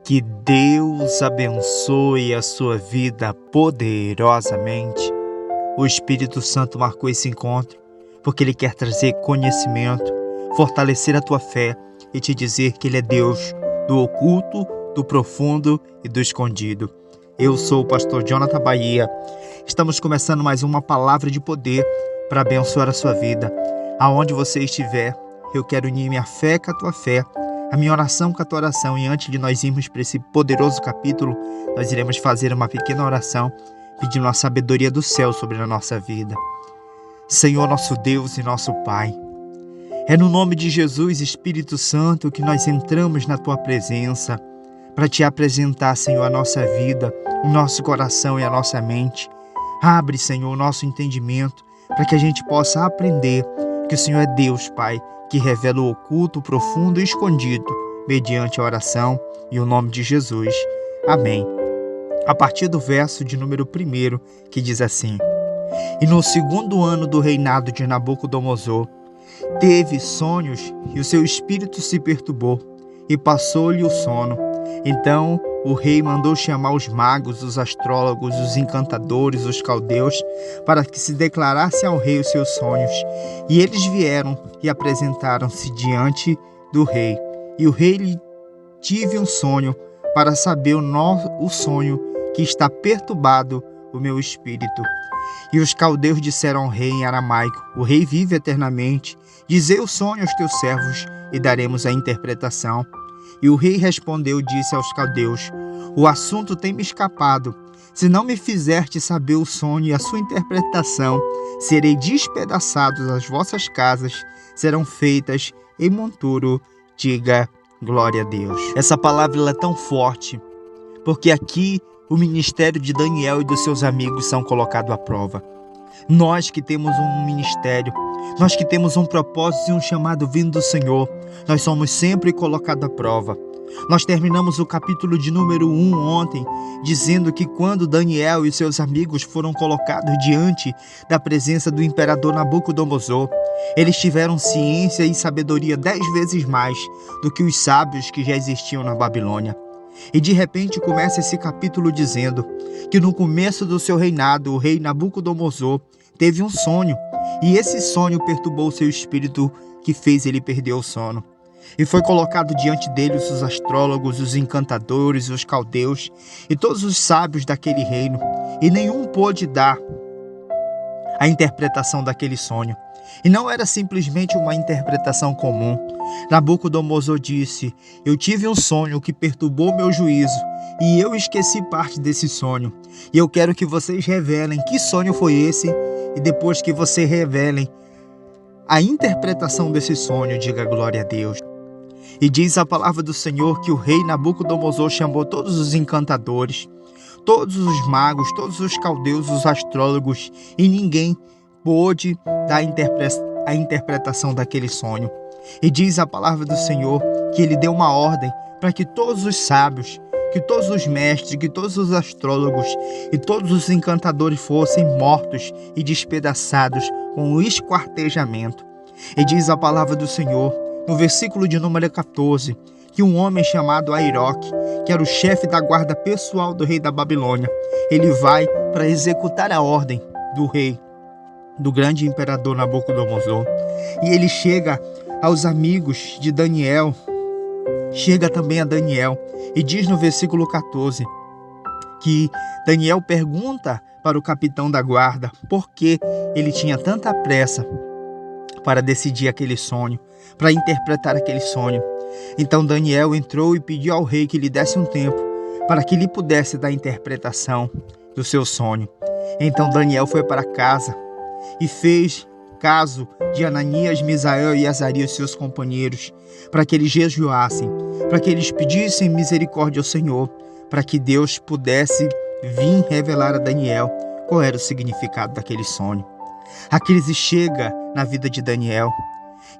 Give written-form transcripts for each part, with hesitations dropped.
Que Deus abençoe a sua vida poderosamente. O Espírito Santo marcou esse encontro porque Ele quer trazer conhecimento, fortalecer a tua fé e te dizer que Ele é Deus do oculto, do profundo e do escondido. Eu sou o pastor Jonathan Bahia. Estamos começando mais uma palavra de poder para abençoar a sua vida. Aonde você estiver, eu quero unir minha fé com a tua fé, a minha oração com a tua oração. E antes de nós irmos para esse poderoso capítulo, nós iremos fazer uma pequena oração pedindo a sabedoria do céu sobre a nossa vida. Senhor, nosso Deus e nosso Pai, é no nome de Jesus, Espírito Santo, que nós entramos na tua presença para te apresentar, Senhor, a nossa vida, o nosso coração e a nossa mente. Abre, Senhor, o nosso entendimento para que a gente possa aprender que o Senhor é Deus, Pai, que revela o oculto, o profundo e escondido mediante a oração e o nome de Jesus. Amém. A partir do verso de número 1, que diz assim: E no 2º ano do reinado de Nabucodonosor, teve sonhos e o seu espírito se perturbou e passou-lhe o sono. Então o rei mandou chamar os magos, os astrólogos, os encantadores, os caldeus, para que se declarassem ao rei os seus sonhos. E eles vieram e apresentaram-se diante do rei. E o rei lhe tive um sonho para saber o sonho que está perturbado o meu espírito. E os caldeus disseram ao rei em aramaico: O rei vive eternamente. Dizei o sonho aos teus servos e daremos a interpretação. E o rei respondeu, disse aos caldeus: O assunto tem me escapado. Se não me fizerte saber o sonho e a sua interpretação, serei despedaçado, as vossas casas serão feitas em monturo. Diga glória a Deus. Essa palavra ela é tão forte, porque aqui o ministério de Daniel e dos seus amigos são colocados à prova. Nós que temos um ministério, nós que temos um propósito e um chamado vindo do Senhor, nós somos sempre colocados à prova. Nós terminamos o capítulo de número 1 ontem, dizendo que quando Daniel e seus amigos foram colocados diante da presença do imperador Nabucodonosor, eles tiveram ciência e sabedoria 10 vezes mais do que os sábios que já existiam na Babilônia. E de repente começa esse capítulo dizendo que no começo do seu reinado, o rei Nabucodonosor teve um sonho, e esse sonho perturbou o seu espírito, que fez ele perder o sono. E foi colocado diante dele os astrólogos, os encantadores, os caldeus e todos os sábios daquele reino, e nenhum pôde dar a interpretação daquele sonho. E não era simplesmente uma interpretação comum. Nabucodonosor disse: Eu tive um sonho que perturbou meu juízo, e eu esqueci parte desse sonho. E eu quero que vocês revelem que sonho foi esse, e depois que vocês revelem a interpretação desse sonho, diga glória a Deus. E diz a palavra do Senhor que o rei Nabucodonosor chamou todos os encantadores, todos os magos, todos os caldeus, os astrólogos, e ninguém pôde dar a interpretação daquele sonho. E diz a palavra do Senhor que ele deu uma ordem para que todos os sábios, que todos os mestres, que todos os astrólogos e todos os encantadores fossem mortos e despedaçados com o esquartejamento. E diz a palavra do Senhor, no versículo de número 14, que um homem chamado Airoque, que era o chefe da guarda pessoal do rei da Babilônia, ele vai para executar a ordem do rei, do grande imperador Nabucodonosor. E ele chega aos amigos de Daniel, chega também a Daniel, e diz no versículo 14 que Daniel pergunta para o capitão da guarda por que ele tinha tanta pressa para decidir aquele sonho, para interpretar aquele sonho. Então Daniel entrou e pediu ao rei que lhe desse um tempo para que lhe pudesse dar a interpretação do seu sonho. Então Daniel foi para casa e fez caso de Ananias, Misael e Azarias, seus companheiros, para que eles jejuassem, para que eles pedissem misericórdia ao Senhor, para que Deus pudesse vir revelar a Daniel qual era o significado daquele sonho. A crise chega na vida de Daniel.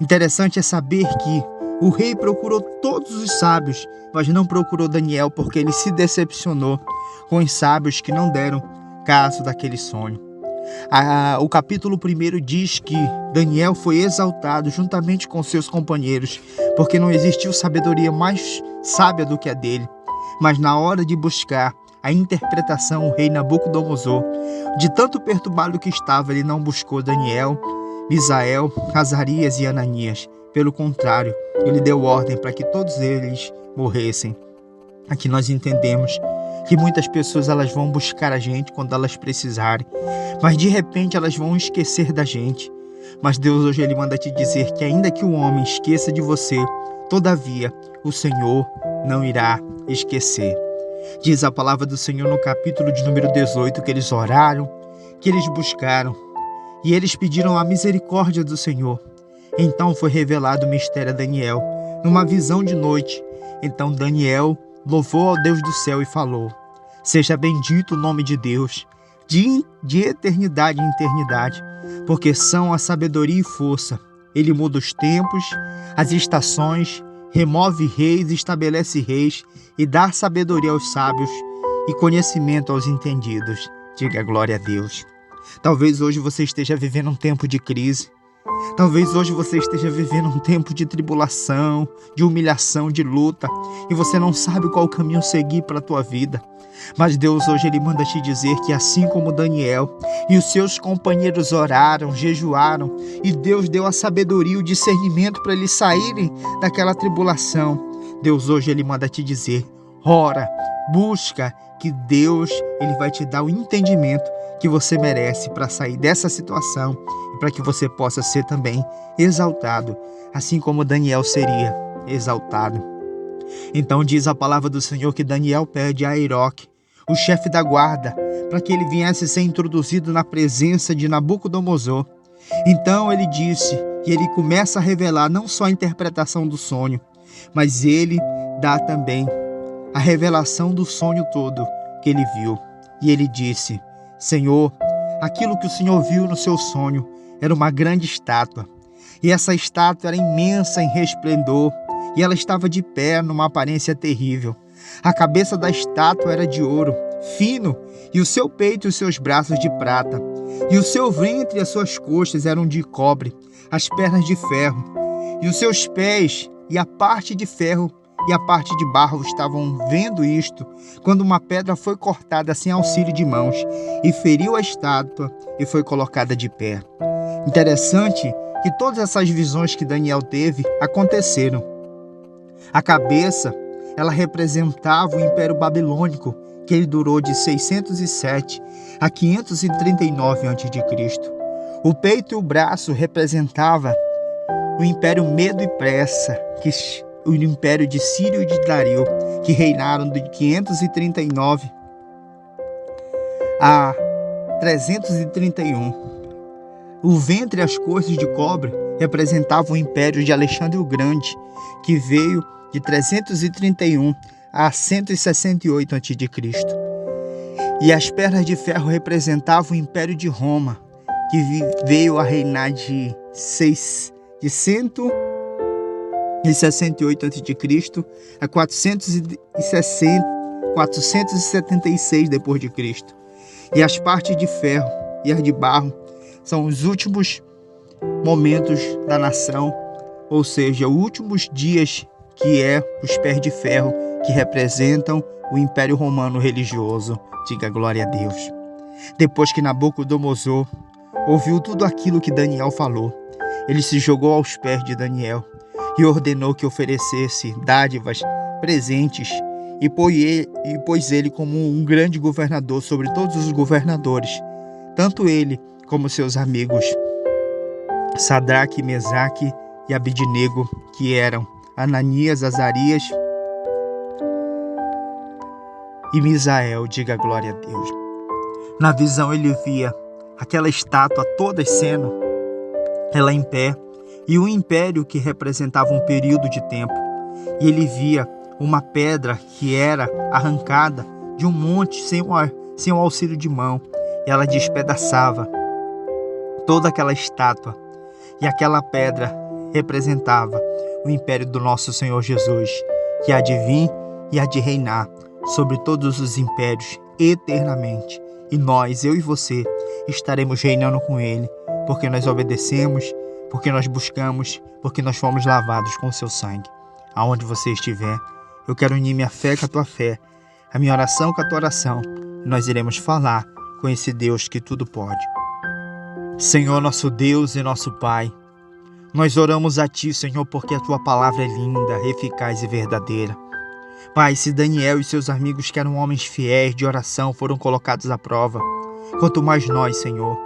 Interessante é saber que o rei procurou todos os sábios, mas não procurou Daniel, porque ele se decepcionou com os sábios que não deram caso daquele sonho. O capítulo 1 diz que Daniel foi exaltado juntamente com seus companheiros, porque não existiu sabedoria mais sábia do que a dele. Mas na hora de buscar a interpretação, o rei Nabucodonosor, de tanto perturbado que estava, ele não buscou Daniel, Misael, Azarias e Ananias. Pelo contrário, ele deu ordem para que todos eles morressem. Aqui nós entendemos que muitas pessoas elas vão buscar a gente quando elas precisarem, mas de repente elas vão esquecer da gente. Mas Deus hoje ele manda te dizer que ainda que o homem esqueça de você, todavia o Senhor não irá esquecer. Diz a palavra do Senhor no capítulo de número 18 que eles oraram, que eles buscaram e eles pediram a misericórdia do Senhor. Então foi revelado o mistério a Daniel, numa visão de noite. Então Daniel louvou ao Deus do céu e falou: seja bendito o nome de Deus, de eternidade em eternidade, porque são a sabedoria e força. Ele muda os tempos, as estações, remove reis, estabelece reis e dá sabedoria aos sábios e conhecimento aos entendidos. Diga glória a Deus. Talvez hoje você esteja vivendo um tempo de crise. Talvez hoje você esteja vivendo um tempo de tribulação, de humilhação, de luta, e você não sabe qual caminho seguir para a tua vida. Mas Deus hoje ele manda te dizer que assim como Daniel e os seus companheiros oraram, jejuaram, e Deus deu a sabedoria e o discernimento para eles saírem daquela tribulação, Deus hoje ele manda te dizer: ora, busca, que Deus ele vai te dar o entendimento que você merece para sair dessa situação e para que você possa ser também exaltado, assim como Daniel seria exaltado. Então diz a palavra do Senhor que Daniel pede a Aroque, o chefe da guarda, para que ele viesse ser introduzido na presença de Nabucodonosor. Então ele disse, e ele começa a revelar não só a interpretação do sonho, mas ele dá também a revelação do sonho todo que ele viu. E ele disse: Senhor, aquilo que o Senhor viu no seu sonho era uma grande estátua. E essa estátua era imensa em resplendor, e ela estava de pé numa aparência terrível. A cabeça da estátua era de ouro, fino, e o seu peito e os seus braços de prata. E o seu ventre e as suas coxas eram de cobre, as pernas de ferro. E os seus pés e a parte de ferro e a parte de barro estavam vendo isto, quando uma pedra foi cortada sem auxílio de mãos, e feriu a estátua e foi colocada de pé. Interessante que todas essas visões que Daniel teve aconteceram. A cabeça, ela representava o Império Babilônico, que ele durou de 607 a 539 a.C. O peito e o braço representava o Império Medo e Persa, o Império de Sírio e de Dario, que reinaram de 539 a 331. O ventre e as coxas de cobre representavam o Império de Alexandre o Grande, que veio de 331 a 168 a.C. E as pernas de ferro representavam o Império de Roma, que veio a reinar de 168 a.C. a 476 depois de Cristo. E as partes de ferro e as de barro são os últimos momentos da nação, ou seja, os últimos dias, que é os pés de ferro que representam o Império Romano religioso. Diga glória a Deus. Depois que Nabucodonosor ouviu tudo aquilo que Daniel falou, ele se jogou aos pés de Daniel e ordenou que oferecesse dádivas, presentes, e pôs ele como um grande governador sobre todos os governadores, tanto ele como seus amigos Sadraque, Mesaque e Abidnego, que eram Ananias, Azarias e Misael. Diga glória a Deus. Na visão ele via aquela estátua toda sendo ela em pé, e o império que representava um período de tempo. E ele via uma pedra que era arrancada de um monte sem o auxílio de mão, e ela despedaçava toda aquela estátua. E aquela pedra representava o império do nosso Senhor Jesus, que há de vir e há de reinar sobre todos os impérios eternamente. E nós, eu e você, estaremos reinando com Ele, porque nós obedecemos, porque nós buscamos, porque nós fomos lavados com o seu sangue. Aonde você estiver, Eu quero unir minha fé com a tua fé, a minha oração com a tua oração. E nós iremos falar com esse Deus que tudo pode. Senhor, nosso Deus e nosso Pai, nós oramos a Ti, Senhor, porque a Tua palavra é linda, eficaz e verdadeira. Pai, se Daniel e seus amigos, que eram homens fiéis de oração, foram colocados à prova, quanto mais nós, Senhor.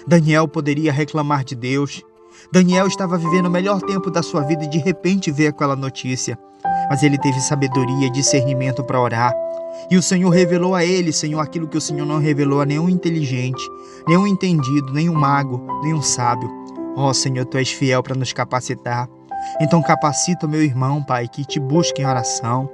Daniel poderia reclamar de Deus. Daniel estava vivendo o melhor tempo da sua vida e de repente veio aquela notícia. Mas ele teve sabedoria e discernimento para orar. E o Senhor revelou a ele, Senhor, aquilo que o Senhor não revelou a nenhum inteligente, nenhum entendido, nenhum mago, nenhum sábio. Ó Senhor, Tu és fiel para nos capacitar. Então capacita o meu irmão, Pai, que Te busca em oração.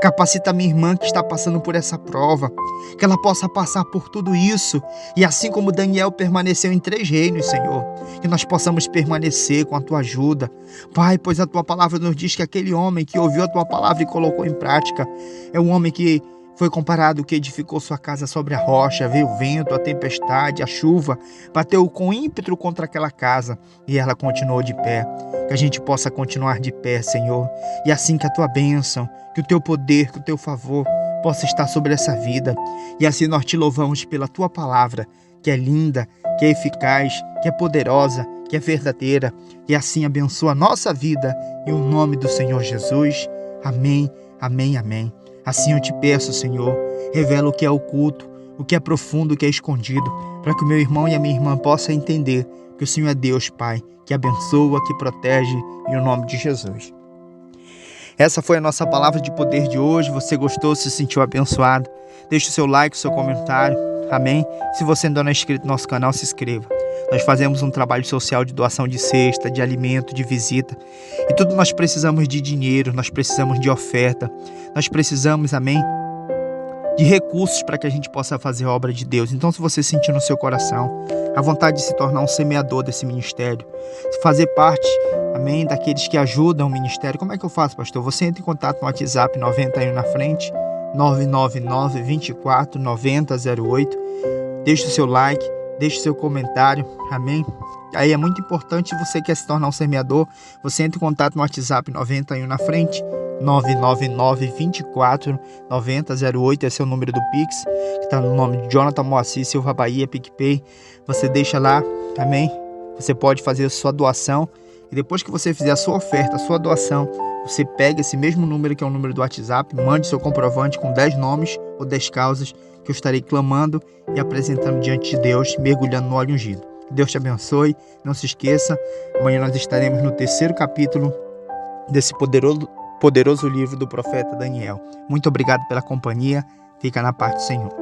Capacita a minha irmã que está passando por essa prova, que ela possa passar por tudo isso, e assim como Daniel permaneceu em 3 reinos, Senhor, que nós possamos permanecer com a Tua ajuda, Pai, pois a Tua palavra nos diz que aquele homem que ouviu a Tua palavra e colocou em prática é um homem que foi comparado que edificou sua casa sobre a rocha, veio o vento, a tempestade, a chuva, bateu com ímpeto contra aquela casa e ela continuou de pé. Que a gente possa continuar de pé, Senhor, e assim que a Tua bênção, que o Teu poder, que o Teu favor possa estar sobre essa vida. E assim nós Te louvamos pela Tua palavra, que é linda, que é eficaz, que é poderosa, que é verdadeira. E assim abençoa a nossa vida, em nome do Senhor Jesus. Amém, amém, amém. Assim eu Te peço, Senhor, revela o que é oculto, o que é profundo, o que é escondido, para que o meu irmão e a minha irmã possam entender que o Senhor é Deus, Pai, que abençoa, que protege, em nome de Jesus. Essa foi a nossa palavra de poder de hoje. Você gostou, se sentiu abençoado? Deixe o seu like, o seu comentário. Amém? Se você ainda não é inscrito no nosso canal, se inscreva. Nós fazemos um trabalho social de doação de cesta, de alimento, de visita. E tudo nós precisamos de dinheiro, nós precisamos de oferta. Nós precisamos, amém, de recursos para que a gente possa fazer a obra de Deus. Então, se você sentir no seu coração a vontade de se tornar um semeador desse ministério, fazer parte, amém, daqueles que ajudam o ministério, como é que eu faço, pastor? Você entra em contato no WhatsApp 91 na frente, 999 24 90 08. Deixe o seu like, deixe o seu comentário, amém? Aí é muito importante, você quer se tornar um semeador, você entra em contato no WhatsApp 91 na frente, 999 24 90 08, esse é o número do Pix, que está no nome de Jonathan Moacir Silva Bahia, PicPay. Você deixa lá, amém? Você pode fazer a sua doação, e depois que você fizer a sua oferta, a sua doação, você pega esse mesmo número, que é o número do WhatsApp, mande seu comprovante com 10 nomes ou 10 causas, que eu estarei clamando e apresentando diante de Deus, mergulhando no óleo ungido. Que Deus te abençoe, não se esqueça, amanhã nós estaremos no 3º capítulo desse poderoso livro do profeta Daniel. Muito obrigado pela companhia, fica na paz do Senhor.